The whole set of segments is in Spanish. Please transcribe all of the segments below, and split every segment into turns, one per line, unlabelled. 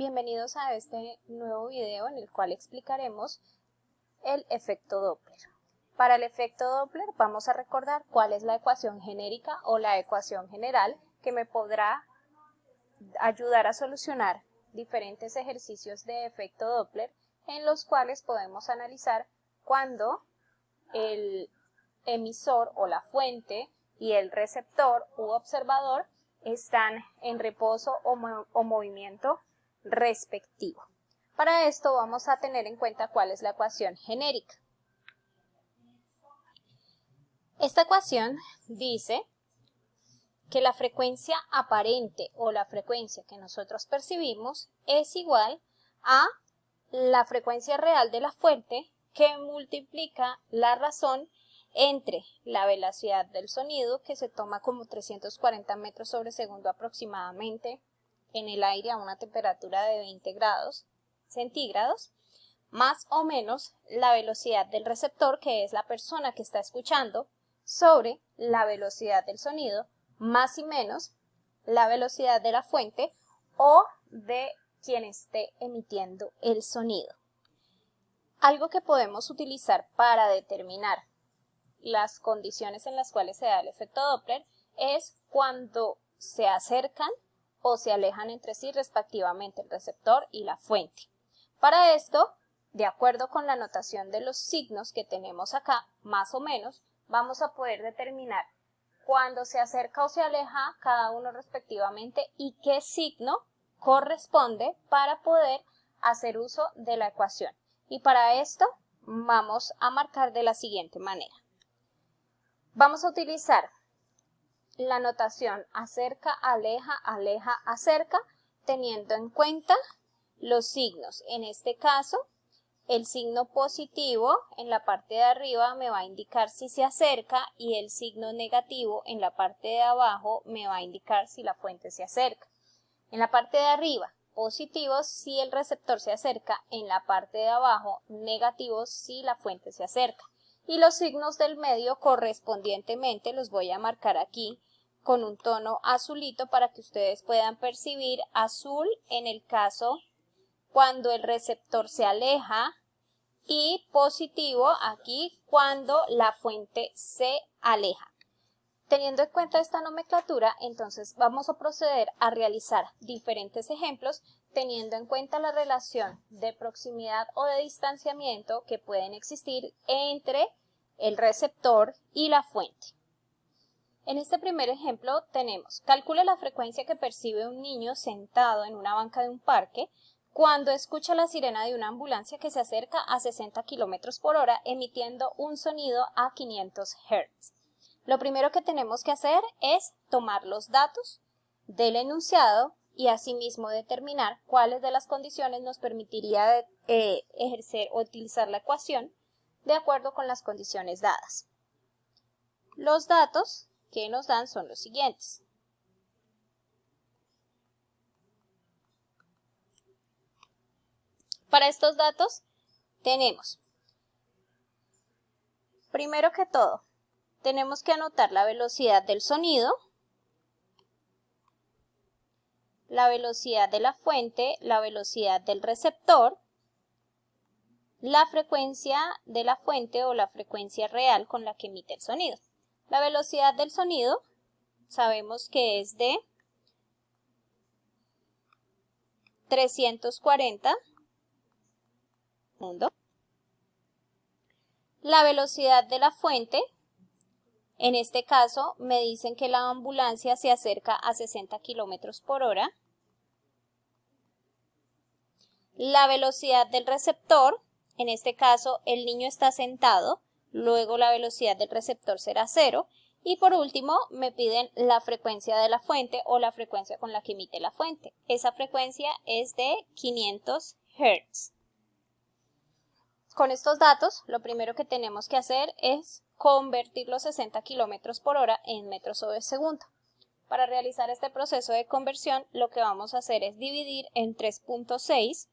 Bienvenidos a este nuevo video en el cual explicaremos el efecto Doppler. Para el efecto Doppler vamos a recordar cuál es la ecuación genérica o la ecuación general que me podrá ayudar a solucionar diferentes ejercicios de efecto Doppler en los cuales podemos analizar cuando el emisor o la fuente y el receptor u observador están en reposo o movimiento respectivo. Para esto vamos a tener en cuenta cuál es la ecuación genérica. Esta ecuación dice que la frecuencia aparente o la frecuencia que nosotros percibimos es igual a la frecuencia real de la fuente que multiplica la razón entre la velocidad del sonido, que se toma como 340 metros sobre segundo aproximadamente en el aire a una temperatura de 20 grados centígrados, más o menos la velocidad del receptor, que es la persona que está escuchando, sobre la velocidad del sonido, más y menos la velocidad de la fuente o de quien esté emitiendo el sonido. Algo que podemos utilizar para determinar las condiciones en las cuales se da el efecto Doppler es cuando se acercan o se alejan entre sí respectivamente el receptor y la fuente. Para esto, de acuerdo con la notación de los signos que tenemos acá, más o menos, vamos a poder determinar cuándo se acerca o se aleja cada uno respectivamente y qué signo corresponde para poder hacer uso de la ecuación. Y para esto vamos a marcar de la siguiente manera. Vamos a utilizar la notación acerca, aleja, aleja, acerca, teniendo en cuenta los signos. En este caso, el signo positivo en la parte de arriba me va a indicar si se acerca y el signo negativo en la parte de abajo me va a indicar si la fuente se acerca. En la parte de arriba, positivo si el receptor se acerca, en la parte de abajo, negativo si la fuente se acerca. Y los signos del medio correspondientemente los voy a marcar aquí con un tono azulito para que ustedes puedan percibir azul en el caso cuando el receptor se aleja y positivo aquí cuando la fuente se aleja. Teniendo en cuenta esta nomenclatura, entonces vamos a proceder a realizar diferentes ejemplos teniendo en cuenta la relación de proximidad o de distanciamiento que pueden existir entre el receptor y la fuente. En este primer ejemplo tenemos, calcule la frecuencia que percibe un niño sentado en una banca de un parque cuando escucha la sirena de una ambulancia que se acerca a 60 km por hora emitiendo un sonido a 500 Hz. Lo primero que tenemos que hacer es tomar los datos del enunciado y asimismo determinar cuáles de las condiciones nos permitiría ejercer o utilizar la ecuación de acuerdo con las condiciones dadas. Los datos que nos dan son los siguientes. Para estos datos tenemos, primero que todo, tenemos que anotar la velocidad del sonido, la velocidad de la fuente, la velocidad del receptor, la frecuencia de la fuente o la frecuencia real con la que emite el sonido. La velocidad del sonido sabemos que es de 340 segundos. La velocidad de la fuente, en este caso me dicen que la ambulancia se acerca a 60 km por hora. La velocidad del receptor, en este caso el niño está sentado, luego la velocidad del receptor será 0. Y por último me piden la frecuencia de la fuente o la frecuencia con la que emite la fuente. Esa frecuencia es de 500 Hz. Con estos datos, lo primero que tenemos que hacer es convertir los 60 km por hora en metros sobre segundo. Para realizar este proceso de conversión, lo que vamos a hacer es dividir en 3.6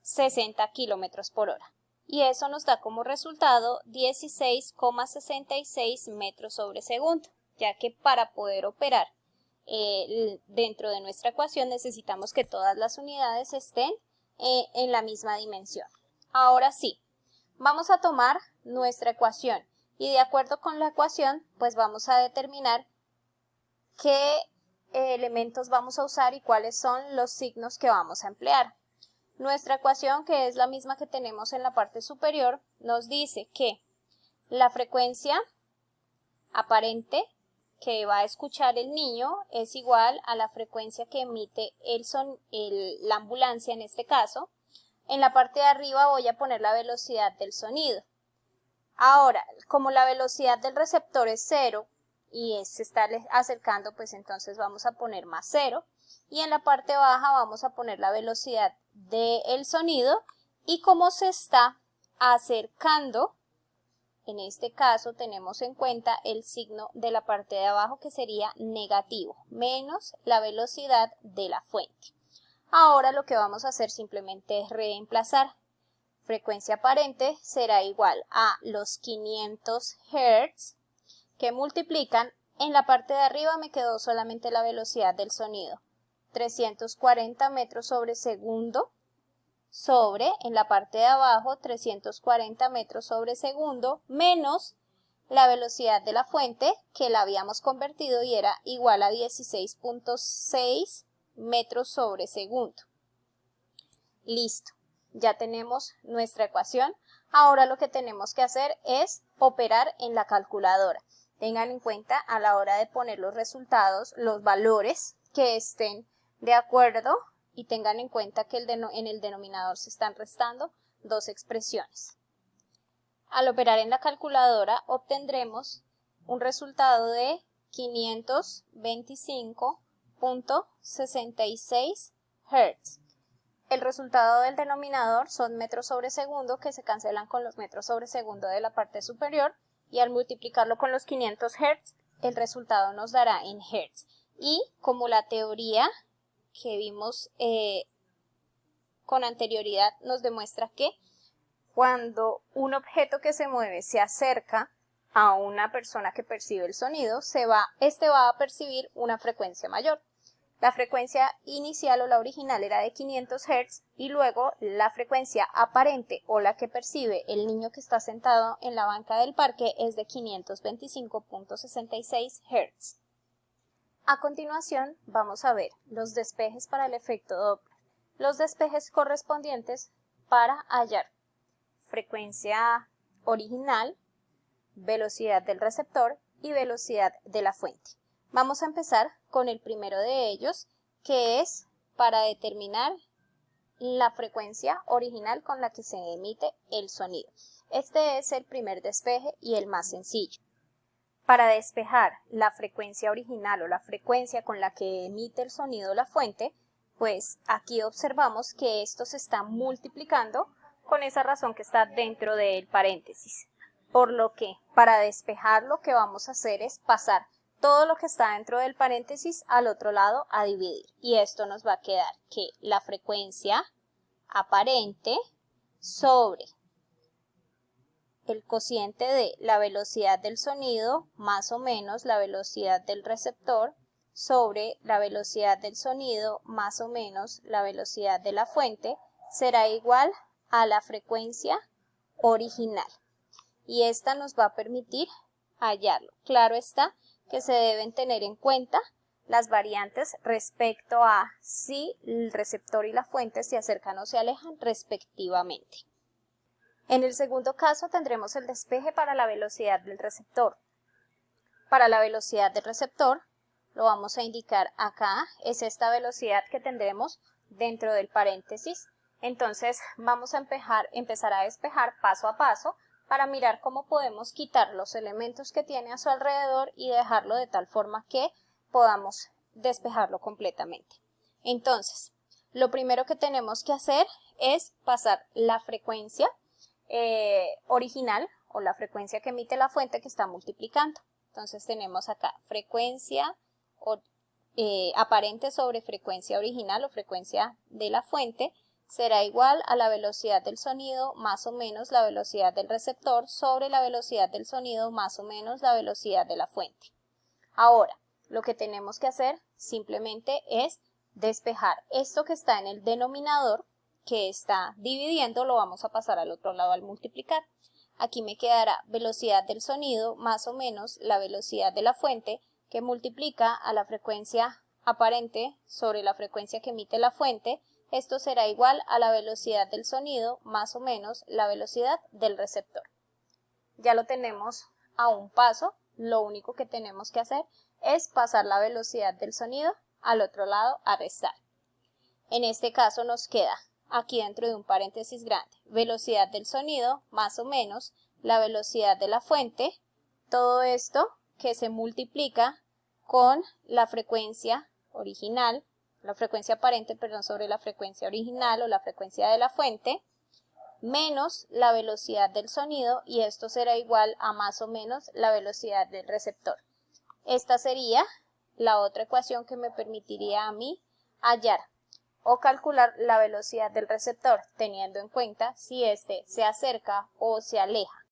60 km por hora. Y eso nos da como resultado 16,66 metros sobre segundo, ya que para poder operar dentro de nuestra ecuación necesitamos que todas las unidades estén en la misma dimensión. Ahora sí, vamos a tomar nuestra ecuación y de acuerdo con la ecuación pues vamos a determinar qué elementos vamos a usar y cuáles son los signos que vamos a emplear. Nuestra ecuación, que es la misma que tenemos en la parte superior, nos dice que la frecuencia aparente que va a escuchar el niño es igual a la frecuencia que emite la ambulancia en este caso. En la parte de arriba voy a poner la velocidad del sonido. Ahora, como la velocidad del receptor es 0 y se está acercando, pues entonces vamos a poner más 0. Y en la parte baja vamos a poner la velocidad del sonido y como se está acercando, en este caso tenemos en cuenta el signo de la parte de abajo que sería negativo, menos la velocidad de la fuente. Ahora lo que vamos a hacer simplemente es reemplazar. Frecuencia aparente será igual a los 500 Hz que multiplican, en la parte de arriba me quedó solamente la velocidad del sonido, 340 metros sobre segundo, sobre, en la parte de abajo, 340 metros sobre segundo, menos la velocidad de la fuente, que la habíamos convertido y era igual a 16.6 metros sobre segundo. Listo, ya tenemos nuestra ecuación. Ahora lo que tenemos que hacer es operar en la calculadora. Tengan en cuenta a la hora de poner los resultados, los valores que estén de acuerdo y tengan en cuenta que en el denominador se están restando dos expresiones. Al operar en la calculadora obtendremos un resultado de 525.66 Hz. El resultado del denominador son metros sobre segundo que se cancelan con los metros sobre segundo de la parte superior y al multiplicarlo con los 500 Hz el resultado nos dará en Hz. Y como la teoría que vimos con anterioridad nos demuestra que cuando un objeto que se mueve se acerca a una persona que percibe el sonido, este va a percibir una frecuencia mayor. La frecuencia inicial o la original era de 500 Hz y luego la frecuencia aparente o la que percibe el niño que está sentado en la banca del parque es de 525.66 Hz. A continuación vamos a ver los despejes para el efecto Doppler, los despejes correspondientes para hallar frecuencia original, velocidad del receptor y velocidad de la fuente. Vamos a empezar con el primero de ellos, que es para determinar la frecuencia original con la que se emite el sonido. Este es el primer despeje y el más sencillo. Para despejar la frecuencia original o la frecuencia con la que emite el sonido la fuente, pues aquí observamos que esto se está multiplicando con esa razón que está dentro del paréntesis. Por lo que para despejar lo que vamos a hacer es pasar todo lo que está dentro del paréntesis al otro lado a dividir. Y esto nos va a quedar que la frecuencia aparente sobre el cociente de la velocidad del sonido más o menos la velocidad del receptor sobre la velocidad del sonido más o menos la velocidad de la fuente será igual a la frecuencia original. Y esta nos va a permitir hallarlo. Claro está que se deben tener en cuenta las variantes respecto a si el receptor y la fuente se acercan o se alejan respectivamente. En el segundo caso tendremos el despeje para la velocidad del receptor. Para la velocidad del receptor, lo vamos a indicar acá, es esta velocidad que tendremos dentro del paréntesis. Entonces vamos a empezar a despejar paso a paso para mirar cómo podemos quitar los elementos que tiene a su alrededor y dejarlo de tal forma que podamos despejarlo completamente. Entonces, lo primero que tenemos que hacer es pasar la frecuencia original o la frecuencia que emite la fuente que está multiplicando. Entonces tenemos acá frecuencia aparente sobre frecuencia original o frecuencia de la fuente será igual a la velocidad del sonido más o menos la velocidad del receptor sobre la velocidad del sonido más o menos la velocidad de la fuente. Ahora, lo que tenemos que hacer simplemente es despejar esto que está en el denominador, que está dividiendo, lo vamos a pasar al otro lado al multiplicar. Aquí me quedará velocidad del sonido más o menos la velocidad de la fuente, que multiplica a la frecuencia aparente sobre la frecuencia que emite la fuente. Esto será igual a la velocidad del sonido más o menos la velocidad del receptor. Ya lo tenemos a un paso, lo único que tenemos que hacer es pasar la velocidad del sonido al otro lado a restar. En este caso nos queda aquí dentro de un paréntesis grande, velocidad del sonido más o menos la velocidad de la fuente, todo esto que se multiplica con la frecuencia original, la frecuencia aparente, perdón, sobre la frecuencia original o la frecuencia de la fuente, menos la velocidad del sonido, y esto será igual a más o menos la velocidad del receptor. Esta sería la otra ecuación que me permitiría a mí hallar o calcular la velocidad del receptor, teniendo en cuenta si éste se acerca o se aleja